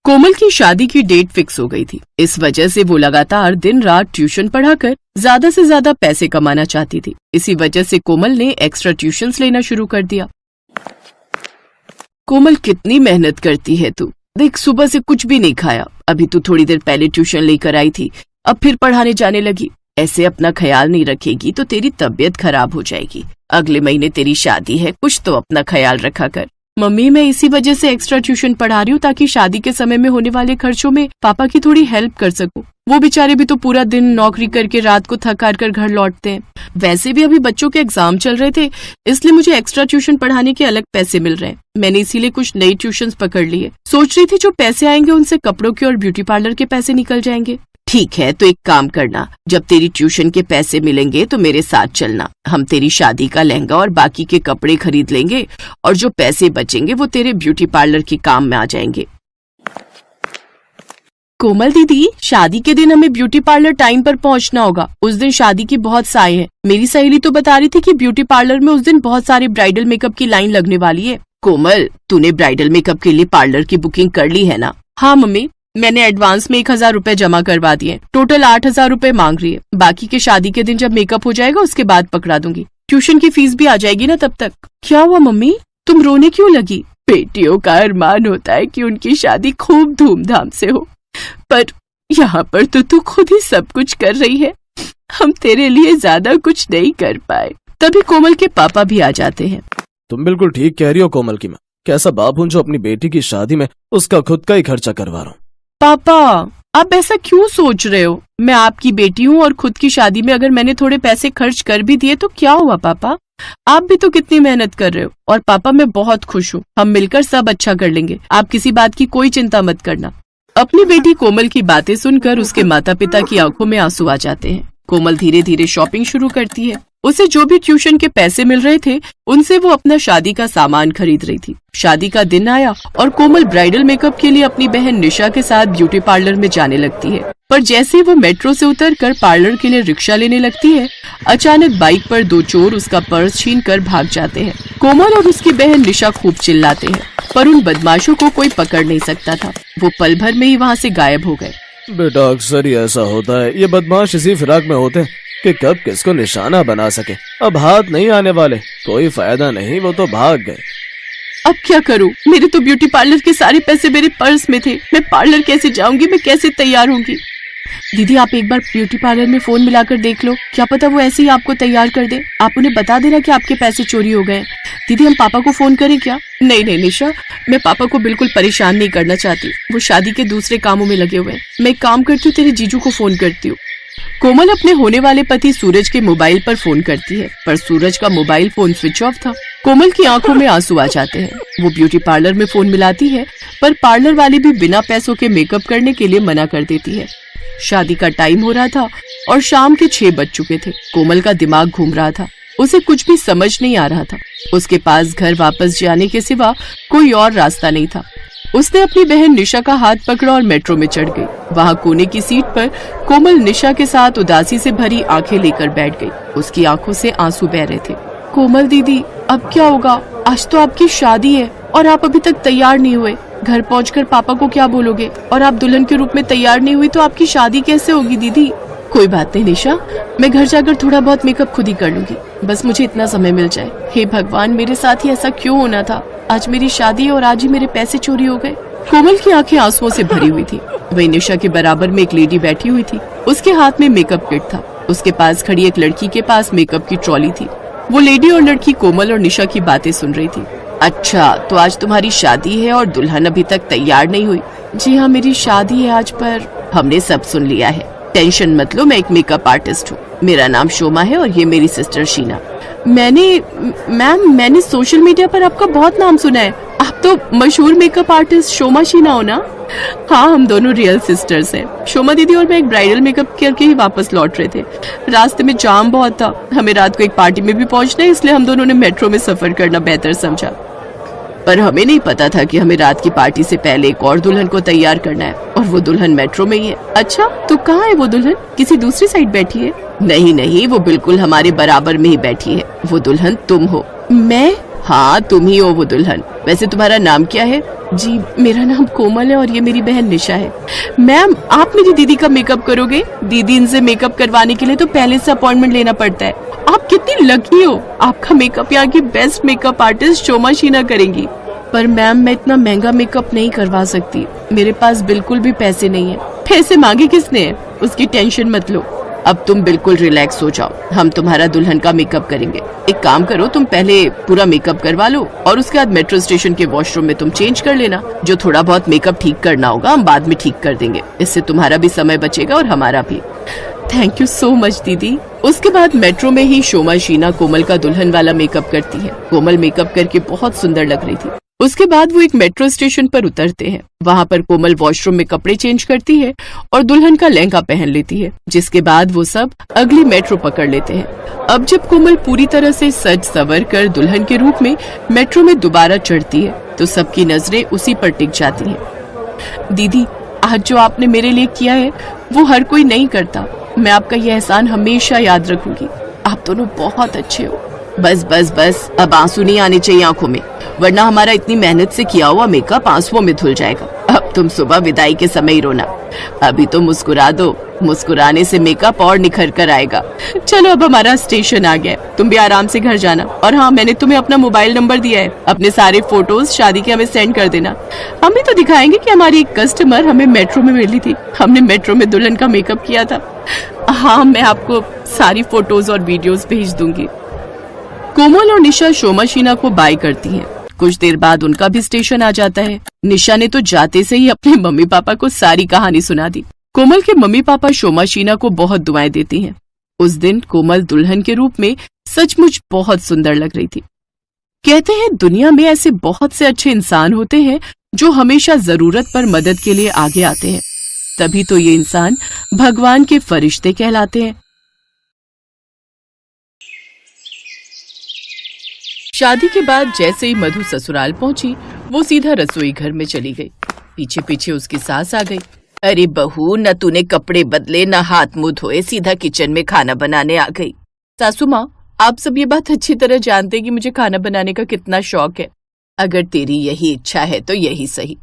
कोमल की शादी की डेट फिक्स हो गई थी। इस वजह से वो लगातार दिन रात ट्यूशन पढ़ाकर ज्यादा से ज्यादा पैसे कमाना चाहती थी। इसी वजह से कोमल ने एक्स्ट्रा ट्यूशन्स लेना शुरू कर दिया। कोमल, कितनी मेहनत करती है तू। देख, सुबह से कुछ भी नहीं खाया। अभी तू थोड़ी देर पहले ट्यूशन लेकर आई थी, अब फिर पढ़ाने जाने लगी। ऐसे अपना ख्याल नहीं रखेगी तो तेरी तबीयत खराब हो जाएगी। अगले महीने तेरी शादी है, कुछ तो अपना ख्याल रखा कर। मम्मी, मैं इसी वजह से एक्स्ट्रा ट्यूशन पढ़ा रही हूँ ताकि शादी के समय में होने वाले खर्चों में पापा की थोड़ी हेल्प कर सकूं। वो बेचारे भी तो पूरा दिन नौकरी करके रात को थक हार कर घर लौटते हैं। वैसे भी अभी बच्चों के एग्जाम चल रहे थे, इसलिए मुझे एक्स्ट्रा ट्यूशन पढ़ाने के अलग पैसे मिल रहे हैं। मैंने इसीलिए कुछ नई ट्यूशन पकड़ ली है। सोच रही थी जो पैसे आएंगे उनसे कपड़ों के और ब्यूटी पार्लर के पैसे निकल जाएंगे। ठीक है, तो एक काम करना, जब तेरी ट्यूशन के पैसे मिलेंगे तो मेरे साथ चलना। हम तेरी शादी का लहंगा और बाकी के कपड़े खरीद लेंगे और जो पैसे बचेंगे वो तेरे ब्यूटी पार्लर के काम में आ जाएंगे। कोमल दीदी, शादी के दिन हमें ब्यूटी पार्लर टाइम पर पहुंचना होगा। उस दिन शादी की बहुत साए हैं। मेरी सहेली तो बता रही थी कि ब्यूटी पार्लर में उस दिन बहुत सारे ब्राइडल मेकअप की लाइन लगने वाली है। कोमल, तूने ब्राइडल मेकअप के लिए पार्लर की बुकिंग कर ली है ना? हाँ मम्मी, मैंने एडवांस में 1000 रुपए जमा करवा दिए। टोटल 8000 रुपए मांग रही है। बाकी के शादी के दिन जब मेकअप हो जाएगा उसके बाद पकड़ा दूंगी। ट्यूशन की फीस भी आ जाएगी ना तब तक। क्या हुआ मम्मी, तुम रोने क्यों लगी? बेटियों का अरमान होता है कि उनकी शादी खूब धूमधाम से हो, पर यहाँ पर तो तू खुद ही सब कुछ कर रही है। हम तेरे लिए ज्यादा कुछ नहीं कर पाए। तभी कोमल के पापा भी आ जाते हैं। तुम बिल्कुल ठीक कह रही हो कोमल की माँ। कैसा बाप हूँ जो अपनी बेटी की शादी में उसका खुद का ही खर्चा करवा रहा हूँ। पापा, आप ऐसा क्यों सोच रहे हो? मैं आपकी बेटी हूँ और खुद की शादी में अगर मैंने थोड़े पैसे खर्च कर भी दिए तो क्या हुआ पापा? आप भी तो कितनी मेहनत कर रहे हो। और पापा, मैं बहुत खुश हूँ। हम मिलकर सब अच्छा कर लेंगे। आप किसी बात की कोई चिंता मत करना। अपनी बेटी कोमल की बातें सुनकर उसके माता पिता की आंखों में आंसू आ जाते हैं। कोमल धीरे धीरे शॉपिंग शुरू करती है। उसे जो भी ट्यूशन के पैसे मिल रहे थे उनसे वो अपना शादी का सामान खरीद रही थी। शादी का दिन आया और कोमल ब्राइडल मेकअप के लिए अपनी बहन निशा के साथ ब्यूटी पार्लर में जाने लगती है। पर जैसे वो मेट्रो से उतरकर पार्लर के लिए रिक्शा लेने लगती है, अचानक बाइक पर 2 चोर उसका पर्स छीनकर भाग जाते हैं। कोमल और उसकी बहन निशा खूब चिल्लाते हैं, पर उन बदमाशों को कोई पकड़ नहीं सकता था। वो पल भर में ही वहाँ से गायब हो गए। बेटा, अक्सर ही ऐसा होता है। ये बदमाश इसी फिराक में होते हैं कि कब किसको निशाना बना सके। अब हाथ नहीं आने वाले, कोई फायदा नहीं, वो तो भाग गए। अब क्या करूं? मेरे तो ब्यूटी पार्लर के सारे पैसे मेरे पर्स में थे। मैं पार्लर कैसे जाऊंगी? मैं कैसे तैयार होंगी? दीदी, आप एक बार ब्यूटी पार्लर में फोन मिलाकर देख लो, क्या पता वो ऐसे ही आपको तैयार कर दे। आप उन्हें बता देना कि आपके पैसे चोरी हो गए। दीदी, हम पापा को फोन करें क्या? नहीं नहीं निशा, मैं पापा को बिल्कुल परेशान नहीं करना चाहती। वो शादी के दूसरे कामों में लगे हुए हैं। मैं एक काम करती हूँ, तेरे जीजू को फोन करती हूँ। कोमल अपने होने वाले पति सूरज के मोबाइल पर फोन करती है, पर सूरज का मोबाइल फोन स्विच ऑफ था। कोमल की आंखों में आंसू आ जाते हैं। वो ब्यूटी पार्लर में फोन मिलाती है, पर पार्लर वाली भी बिना पैसों के मेकअप करने के लिए मना कर देती है। शादी का टाइम हो रहा था और शाम के 6 बज चुके थे। कोमल का दिमाग घूम रहा था। उसे कुछ भी समझ नहीं आ रहा था। उसके पास घर वापस जाने के सिवा कोई और रास्ता नहीं था। उसने अपनी बहन निशा का हाथ पकड़ा और मेट्रो में चढ़ गई। वहाँ कोने की सीट पर कोमल निशा के साथ उदासी से भरी आंखें लेकर बैठ गई। उसकी आंखों से आंसू बह रहे थे। कोमल दीदी, अब क्या होगा? आज तो आपकी शादी है और आप अभी तक तैयार नहीं हुए। घर पहुंचकर पापा को क्या बोलोगे? और आप दुल्हन के रूप में तैयार नहीं हुई तो आपकी शादी कैसे होगी दीदी? कोई बात नहीं निशा, मैं घर जाकर थोड़ा बहुत मेकअप खुद ही कर लूंगी। बस मुझे इतना समय मिल जाए। हे भगवान, मेरे साथ ही ऐसा क्यों होना था? आज मेरी शादी है और आज ही मेरे पैसे चोरी हो गए। कोमल की आंखें आंसुओं से भरी हुई थी। वही निशा के बराबर में एक लेडी बैठी हुई थी। उसके हाथ में मेकअप किट था। उसके पास खड़ी एक लड़की के पास मेकअप की ट्रॉली थी। वो लेडी और लड़की कोमल और निशा की बातें सुन रही थी। अच्छा, तो आज तुम्हारी शादी है और दुल्हन अभी तक तैयार नहीं हुई? जी हाँ, मेरी शादी है आज, पर हमने सब सुन लिया है। टेंशन मत लो, मैं एक मेकअप आर्टिस्ट हूँ। मेरा नाम शोमा है और ये मेरी सिस्टर शीना। मैंने सोशल मीडिया पर आपका बहुत नाम सुना है। आप तो मशहूर मेकअप आर्टिस्ट शोमा शीना हो ना? हाँ, हम दोनों रियल सिस्टर्स हैं। शोमा दीदी और मैं एक ब्राइडल मेकअप करके ही वापस लौट रहे थे। रास्ते में जाम बहुत था। हमें रात को एक पार्टी में भी पहुंचना है, इसलिए हम दोनों ने मेट्रो में सफर करना बेहतर समझा। पर हमें नहीं पता था कि हमें रात की पार्टी से पहले एक और दुल्हन को तैयार करना है, और वो दुल्हन मेट्रो में ही है। अच्छा, तो कहाँ है वो दुल्हन? किसी दूसरी साइड बैठी है? नहीं, वो बिल्कुल हमारे बराबर में ही बैठी है। वो दुल्हन तुम हो। मैं? हाँ तुम ही हो वो दुल्हन। वैसे तुम्हारा नाम क्या है? जी मेरा नाम कोमल है और ये मेरी बहन निशा है। मैम आप मेरी दीदी का मेकअप करोगे? दीदी इनसे मेकअप करवाने के लिए तो पहले से अपॉइंटमेंट लेना पड़ता है। आप कितनी लकी हो, आपका मेकअप यहाँ की बेस्ट मेकअप आर्टिस्ट शोमा शीना करेंगी। पर मैम मैं इतना महंगा मेकअप नहीं करवा सकती, मेरे पास बिल्कुल भी पैसे नहीं है। पैसे मांगे किसने है? उसकी टेंशन मत लो, अब तुम बिल्कुल रिलैक्स हो जाओ, हम तुम्हारा दुल्हन का मेकअप करेंगे। एक काम करो, तुम पहले पूरा मेकअप करवा लो और उसके बाद मेट्रो स्टेशन के वॉशरूम में तुम चेंज कर लेना। जो थोड़ा बहुत मेकअप ठीक करना होगा हम बाद में ठीक कर देंगे, इससे तुम्हारा भी समय बचेगा और हमारा भी। थैंक यू सो मच दीदी। उसके बाद मेट्रो में ही शोमा शीना कोमल का दुल्हन वाला मेकअप करती है। कोमल मेकअप करके बहुत सुंदर लग रही थी। उसके बाद वो एक मेट्रो स्टेशन पर उतरते हैं। वहाँ पर कोमल वॉशरूम में कपड़े चेंज करती है और दुल्हन का लहंगा पहन लेती है, जिसके बाद वो सब अगली मेट्रो पकड़ लेते हैं। अब जब कोमल पूरी तरह से सज संवर कर दुल्हन के रूप में मेट्रो में दोबारा चढ़ती है तो सबकी नजरें उसी पर टिक जाती हैं। दीदी आज जो आपने मेरे लिए किया है वो हर कोई नहीं करता, मैं आपका ये एहसान हमेशा याद रखूंगी। आप दोनों बहुत अच्छे हो। बस बस बस, अब आंसू नहीं आने चाहिए आंखों में, वरना हमारा इतनी मेहनत से किया हुआ मेकअप आंसुओं में धुल जाएगा। अब तुम सुबह विदाई के समय ही रोना, अभी तो मुस्कुरा दो, मुस्कुराने से मेकअप और निखर कर आएगा। चलो अब हमारा स्टेशन आ गया, तुम भी आराम से घर जाना। और हाँ, मैंने तुम्हें अपना मोबाइल नंबर दिया है, अपने सारे फोटोज शादी के हमें सेंड कर देना। हम भी तो दिखाएंगे कि हमारी एक कस्टमर हमें मेट्रो में मिली थी, हमने मेट्रो में दुल्हन का मेकअप किया था। हाँ मैं आपको सारी फोटोज और वीडियोज भेज दूंगी। कोमल और निशा शोमा शीना को बाय करती हैं। कुछ देर बाद उनका भी स्टेशन आ जाता है। निशा ने तो जाते से ही अपने मम्मी पापा को सारी कहानी सुना दी। कोमल के मम्मी पापा शोमा शीना को बहुत दुआएं देती हैं। उस दिन कोमल दुल्हन के रूप में सचमुच बहुत सुंदर लग रही थी। कहते हैं दुनिया में ऐसे बहुत से अच्छे इंसान होते हैं जो हमेशा जरूरत पर मदद के लिए आगे आते हैं, तभी तो ये इंसान भगवान के फरिश्ते कहलाते हैं। शादी के बाद जैसे ही मधु ससुराल पहुंची वो सीधा रसोई घर में चली गई। पीछे पीछे उसकी सास आ गई। अरे बहू, न तूने कपड़े बदले न हाथ मुंह धोए, सीधा किचन में खाना बनाने आ गई। सासू माँ, आप सब ये बात अच्छी तरह जानते कि मुझे खाना बनाने का कितना शौक है। अगर तेरी यही इच्छा है तो यही सही।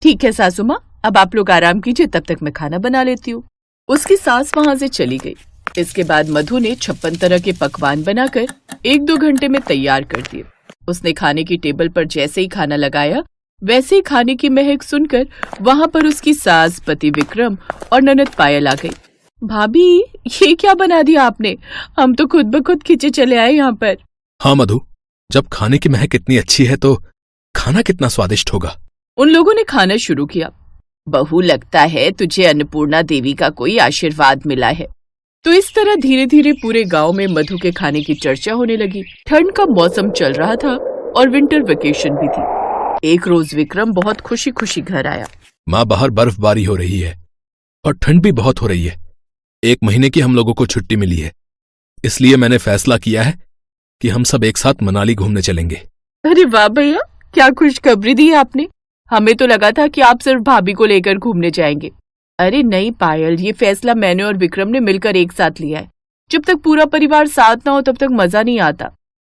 ठीक है सासू माँ, अब आप लोग आराम कीजिए, तब तक मैं खाना बना लेती हूँ। उसकी सास वहाँ से चली गई। इसके बाद मधु ने 56 तरह के पकवान बनाकर 1-2 घंटे में तैयार कर दिए। उसने खाने की टेबल पर जैसे ही खाना लगाया, वैसे ही खाने की महक सुनकर वहाँ पर उसकी सास, पति विक्रम और ननद पायल आ गई। भाभी, ये क्या बना दिया आपने? हम तो खुद ब खुद खींचे चले आए यहाँ पर। हाँ मधु, जब खाने की महक इतनी अच्छी है तो खाना कितना स्वादिष्ट होगा। उन लोगों ने खाना शुरू किया। बहू, लगता है तुझे अन्नपूर्णा देवी का कोई आशीर्वाद मिला है। तो इस तरह धीरे धीरे पूरे गांव में मधु के खाने की चर्चा होने लगी। ठंड का मौसम चल रहा था और विंटर वेकेशन भी थी। एक रोज विक्रम बहुत खुशी खुशी घर आया। माँ, बाहर बर्फबारी हो रही है और ठंड भी बहुत हो रही है। 1 महीने की हम लोगों को छुट्टी मिली है, इसलिए मैंने फैसला किया है कि हम सब एक साथ मनाली घूमने चलेंगे। अरे वाह भैया, क्या खुशखबरी दी है आपने। हमें तो लगा था कि आप सिर्फ भाभी को लेकर घूमने जाएंगे। अरे नहीं पायल, ये फैसला मैंने और विक्रम ने मिलकर एक साथ लिया है। जब तक पूरा परिवार साथ ना हो तब तक मजा नहीं आता।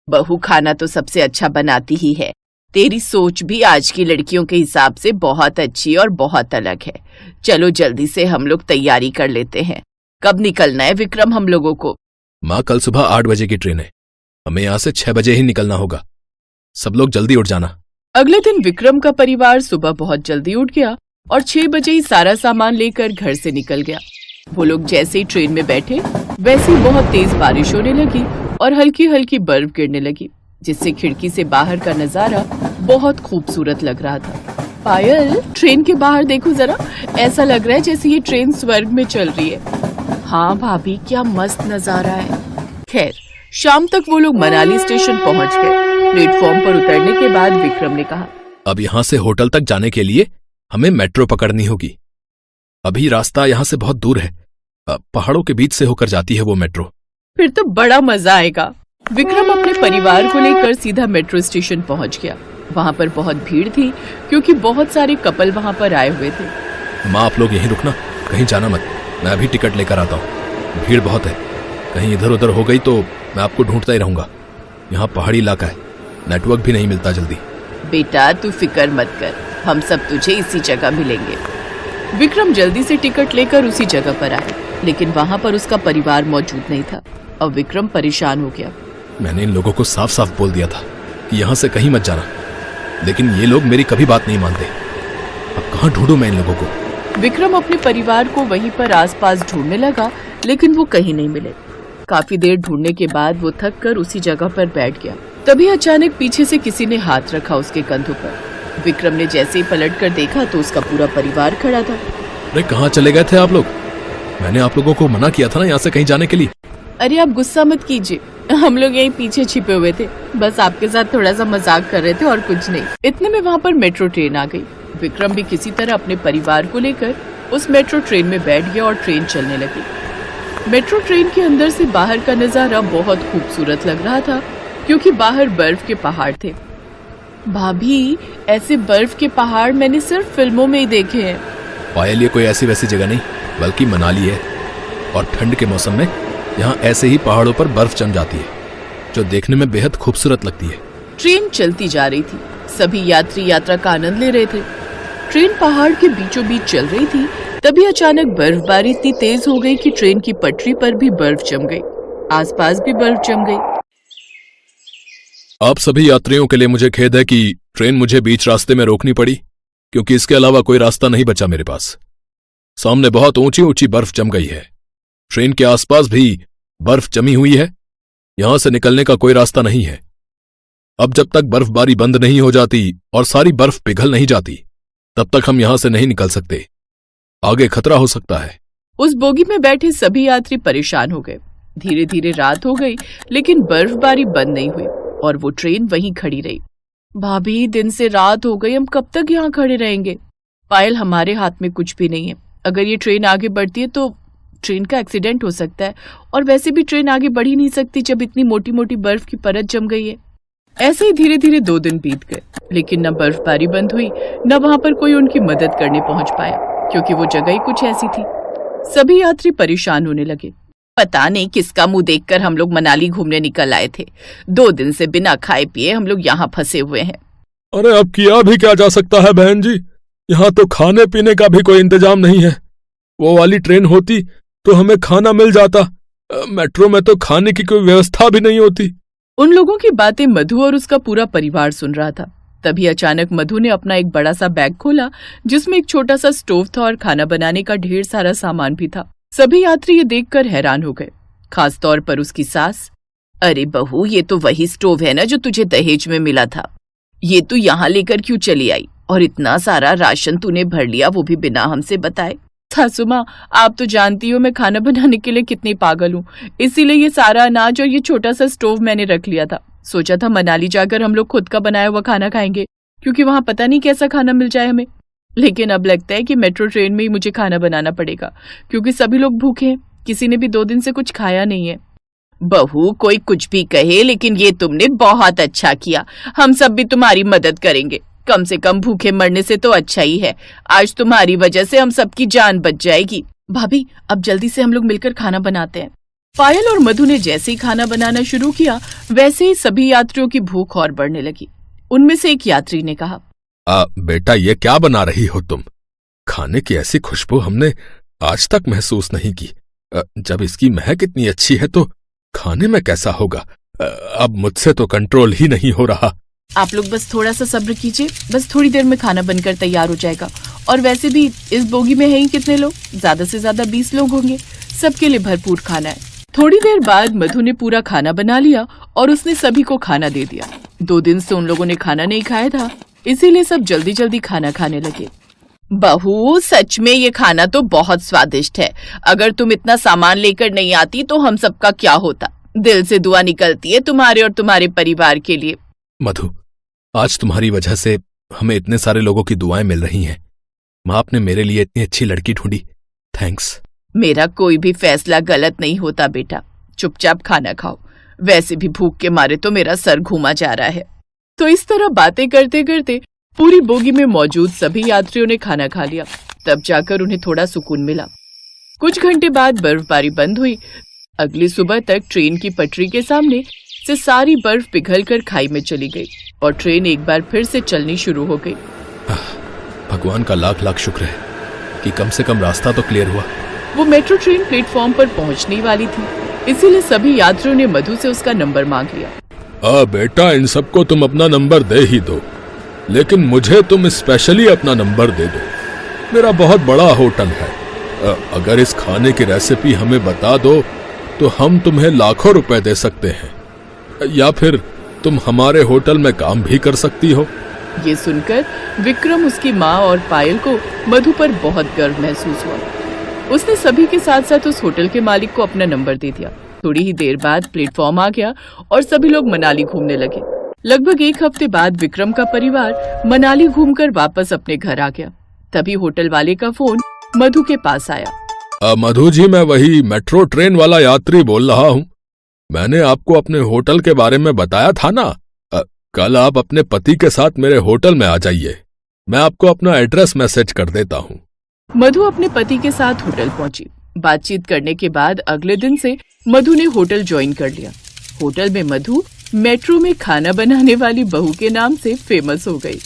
बहू, खाना तो सबसे अच्छा बनाती ही है। तेरी सोच भी आज की लड़कियों के हिसाब से बहुत अच्छी और बहुत अलग है। चलो जल्दी से हम लोग तैयारी कर लेते हैं। कब निकलना है विक्रम हम लोगों को? माँ, कल सुबह 8 बजे की ट्रेन है, हमें यहाँ से 6 बजे ही निकलना होगा। सब लोग जल्दी उठ जाना। अगले दिन विक्रम का परिवार सुबह बहुत जल्दी उठ गया और 6 बजे ही सारा सामान लेकर घर से निकल गया। वो लोग जैसे ही ट्रेन में बैठे वैसे ही बहुत तेज बारिश होने लगी और हल्की हल्की बर्फ गिरने लगी, जिससे खिड़की से बाहर का नजारा बहुत खूबसूरत लग रहा था। पायल, ट्रेन के बाहर देखो जरा, ऐसा लग रहा है जैसे ये ट्रेन स्वर्ग में चल रही है। हाँ भाभी, क्या मस्त नजारा है। खैर, शाम तक वो लोग मनाली स्टेशन पहुंच गए। प्लेटफॉर्म पर उतरने के बाद विक्रम ने कहा, अब यहाँ से होटल तक जाने के लिए हमें मेट्रो पकड़नी होगी। अभी रास्ता यहाँ से बहुत दूर है, पहाड़ों के बीच से होकर जाती है वो मेट्रो। फिर तो बड़ा मजा आएगा। विक्रम अपने परिवार को लेकर सीधा मेट्रो स्टेशन पहुंच गया। वहाँ पर बहुत भीड़ थी क्योंकि बहुत सारे कपल वहाँ पर आए हुए थे। माँ, आप लोग यहीं रुकना, कहीं जाना मत, मैं अभी टिकट लेकर आता हूँ। भीड़ बहुत है, कहीं इधर उधर हो गई तो मैं आपको ढूंढता ही रहूंगा। यहाँ पहाड़ी इलाका है, नेटवर्क भी नहीं मिलता जल्दी। बेटा तू फिक्र मत कर, हम सब तुझे इसी जगह मिलेंगे। विक्रम जल्दी से टिकट लेकर उसी जगह पर आया, लेकिन वहाँ पर उसका परिवार मौजूद नहीं था। अब विक्रम परेशान हो गया। मैंने इन लोगों को साफ साफ बोल दिया था कि यहाँ से कहीं मत जाना, लेकिन ये लोग मेरी कभी बात नहीं मानते। अब कहाँ ढूंढूं मैं इन लोगों को? विक्रम अपने परिवार को वहीं पर आसपास ढूंढने लगा, लेकिन वो कहीं नहीं मिले। काफी देर ढूंढने के बाद वो थक कर उसी जगह पर बैठ गया। तभी अचानक पीछे से किसी ने हाथ रखा उसके कंधों पर। विक्रम ने जैसे ही पलट कर देखा तो उसका पूरा परिवार खड़ा था। अरे कहाँ चले गए थे आप लोग? मैंने आप लोगों को मना किया था ना यहाँ से कहीं जाने के लिए। अरे आप गुस्सा मत कीजिए, हम लोग यहीं पीछे छिपे हुए थे, बस आपके साथ थोड़ा सा मजाक कर रहे थे और कुछ नहीं। इतने में वहाँ पर मेट्रो ट्रेन आ गई। विक्रम भी किसी तरह अपने परिवार को लेकर उस मेट्रो ट्रेन में बैठ गया और ट्रेन चलने लगी। मेट्रो ट्रेन के अंदर से बाहर का नजारा बहुत खूबसूरत लग रहा था, क्योंकि बाहर बर्फ के पहाड़ थे। भाभी, ऐसे बर्फ के पहाड़ मैंने सिर्फ फिल्मों में ही देखे हैं। पायल, ये कोई ऐसी वैसी जगह नहीं, बल्कि मनाली है। और ठंड के मौसम में यहाँ ऐसे ही पहाड़ों पर बर्फ जम जाती है, जो देखने में बेहद खूबसूरत लगती है। ट्रेन चलती जा रही थी। सभी यात्री यात्रा का आनंद ले रहे थे। ट्रेन पहाड़ के बीचों बीच चल रही थी। तभी अचानक बर्फबारी इतनी तेज हो गई कि ट्रेन की पटरी पर भी बर्फ जम गई, आसपास भी बर्फ जम गई। आप सभी यात्रियों के लिए मुझे खेद है कि ट्रेन मुझे बीच रास्ते में रोकनी पड़ी, क्योंकि इसके अलावा कोई रास्ता नहीं बचा मेरे पास। सामने बहुत ऊंची ऊंची बर्फ जम गई है। ट्रेन के आसपास भी बर्फ जमी हुई है। यहां से निकलने का कोई रास्ता नहीं है। अब जब तक बर्फबारी बंद नहीं हो जाती और सारी बर्फ पिघल नहीं जाती, तब तक हम यहां से नहीं निकल सकते। आगे खतरा हो सकता है। उस बोगी में बैठे सभी यात्री परेशान हो गए। धीरे धीरे रात हो गई, लेकिन बर्फबारी बंद नहीं हुई और वो ट्रेन वहीं खड़ी रही। भाभी, दिन से रात हो गई, हम कब तक यहाँ खड़े रहेंगे? पायल, हमारे हाथ में कुछ भी नहीं है। अगर ये ट्रेन आगे बढ़ती है तो ट्रेन का एक्सीडेंट हो सकता है, और वैसे भी ट्रेन आगे बढ़ ही नहीं सकती जब इतनी मोटी मोटी बर्फ की परत जम गई है। ऐसे ही धीरे धीरे 2 दिन बीत गए, लेकिन न बर्फबारी बंद हुई, न वहां पर कोई उनकी मदद करने पहुंच पाया, क्योंकि वो जगह ही कुछ ऐसी थी। सभी यात्री परेशान होने लगे। पता नहीं किसका मुंह देखकर हम लोग मनाली घूमने निकल आए थे। 2 दिन से बिना खाए पिए हम लोग यहाँ फंसे हुए हैं। अरे अब किया भी क्या जा सकता है बहन जी, यहाँ तो खाने पीने का भी कोई इंतजाम नहीं है। वो वाली ट्रेन होती तो हमें खाना मिल जाता। मेट्रो में तो खाने की कोई व्यवस्था भी नहीं होती। उन लोगों की बातें मधु और उसका पूरा परिवार सुन रहा था। तभी अचानक मधु ने अपना एक बड़ा सा बैग खोला, जिसमें एक छोटा सा स्टोव था और खाना बनाने का ढेर सारा सामान भी था। सभी यात्री ये देखकर हैरान हो गए, खास तौर पर उसकी सास। अरे बहू, ये तो वही स्टोव है ना जो तुझे दहेज में मिला था। ये तू यहाँ लेकर क्यों चली आई? और इतना सारा राशन तूने भर लिया, वो भी बिना हमसे बताए। सासू माँ, आप तो जानती हो मैं खाना बनाने के लिए कितनी पागल हूँ, इसीलिए ये सारा अनाज और ये छोटा सा स्टोव मैंने रख लिया था। सोचा था मनाली जाकर हम लोग खुद का बनाया हुआ खाना खाएंगे, क्योंकि वहाँ पता नहीं कैसा खाना मिल जाए हमें। लेकिन अब लगता है कि मेट्रो ट्रेन में ही मुझे खाना बनाना पड़ेगा, क्योंकि सभी लोग भूखे हैं, किसी ने भी 2 दिन से कुछ खाया नहीं है। बहू, कोई कुछ भी कहे, लेकिन ये तुमने बहुत अच्छा किया। हम सब भी तुम्हारी मदद करेंगे। कम से कम भूखे मरने से तो अच्छा ही है। आज तुम्हारी वजह से हम सबकी जान बच जाएगी। भाभी, अब जल्दी से हम लोग मिलकर खाना बनाते हैं। पायल और मधु ने जैसे ही खाना बनाना शुरू किया, वैसे ही सभी यात्रियों की भूख और बढ़ने लगी। उनमें से एक यात्री ने कहा, बेटा, ये क्या बना रही हो तुम? खाने की ऐसी खुशबू हमने आज तक महसूस नहीं की। जब इसकी महक इतनी अच्छी है तो खाने में कैसा होगा? अब मुझसे तो कंट्रोल ही नहीं हो रहा। आप लोग बस थोड़ा सा सब्र कीजिए, बस थोड़ी देर में खाना बनकर तैयार हो जाएगा। और वैसे भी इस बोगी में है ही कितने लोग? ज्यादा से ज्यादा 20 लोग होंगे। सबके लिए भरपूर खाना है। थोड़ी देर बाद मधु ने पूरा खाना बना लिया और उसने सभी को खाना दे दिया। 2 दिन से उन लोगों ने खाना नहीं खाया था, इसीलिए सब जल्दी जल्दी खाना खाने लगे। बहू, सच में ये खाना तो बहुत स्वादिष्ट है। अगर तुम इतना सामान लेकर नहीं आती तो हम सबका क्या होता। दिल से दुआ निकलती है तुम्हारे और तुम्हारे परिवार के लिए। मधु, आज तुम्हारी वजह से हमें इतने सारे लोगों की दुआएं मिल रही हैं। माँ, आपने मेरे लिए इतनी अच्छी लड़की ढूंढी, थैंक्स। मेरा कोई भी फैसला गलत नहीं होता बेटा, चुपचाप खाना खाओ। वैसे भी भूख के मारे तो मेरा सर घूमा जा रहा है। तो इस तरह बातें करते करते पूरी बोगी में मौजूद सभी यात्रियों ने खाना खा लिया। तब जाकर उन्हें थोड़ा सुकून मिला। कुछ घंटे बाद बर्फबारी बंद हुई। अगली सुबह तक ट्रेन की पटरी के सामने से सारी बर्फ पिघलकर खाई में चली गई और ट्रेन एक बार फिर से चलनी शुरू हो गई। भगवान का लाख लाख शुक्र है कि कम से कम रास्ता तो क्लियर हुआ। वो मेट्रो ट्रेन प्लेटफॉर्म पर पहुंचने वाली थी, इसीलिए सभी यात्रियों ने मधु से उसका नंबर मांग लिया। बेटा, इन सबको तुम अपना नंबर दे ही दो, लेकिन मुझे तुम स्पेशली अपना नंबर दे दो। मेरा बहुत बड़ा होटल है। अगर इस खाने की रेसिपी हमें बता दो तो हम तुम्हें लाखों रुपए दे सकते हैं, या फिर तुम हमारे होटल में काम भी कर सकती हो। ये सुनकर विक्रम, उसकी माँ और पायल को मधु पर बहुत गर्व महसूस हुआ। उसने सभी के साथ साथ उस होटल के मालिक को अपना नंबर दे दिया। थोड़ी ही देर बाद प्लेटफॉर्म आ गया और सभी लोग मनाली घूमने लगे। लगभग एक हफ्ते बाद विक्रम का परिवार मनाली घूमकर वापस अपने घर आ गया। तभी होटल वाले का फोन मधु के पास आया। मधु जी, मैं वही मेट्रो ट्रेन वाला यात्री बोल रहा हूँ। मैंने आपको अपने होटल के बारे में बताया था ना। कल आप अपने पति के साथ मेरे होटल में आ जाइए। मैं आपको अपना एड्रेस मैसेज कर देता हूँ। मधु अपने पति के साथ होटल पहुंची। बातचीत करने के बाद अगले दिन से मधु ने होटल ज्वाइन कर लिया। होटल में मधु मेट्रो में खाना बनाने वाली बहू के नाम से फेमस हो गई।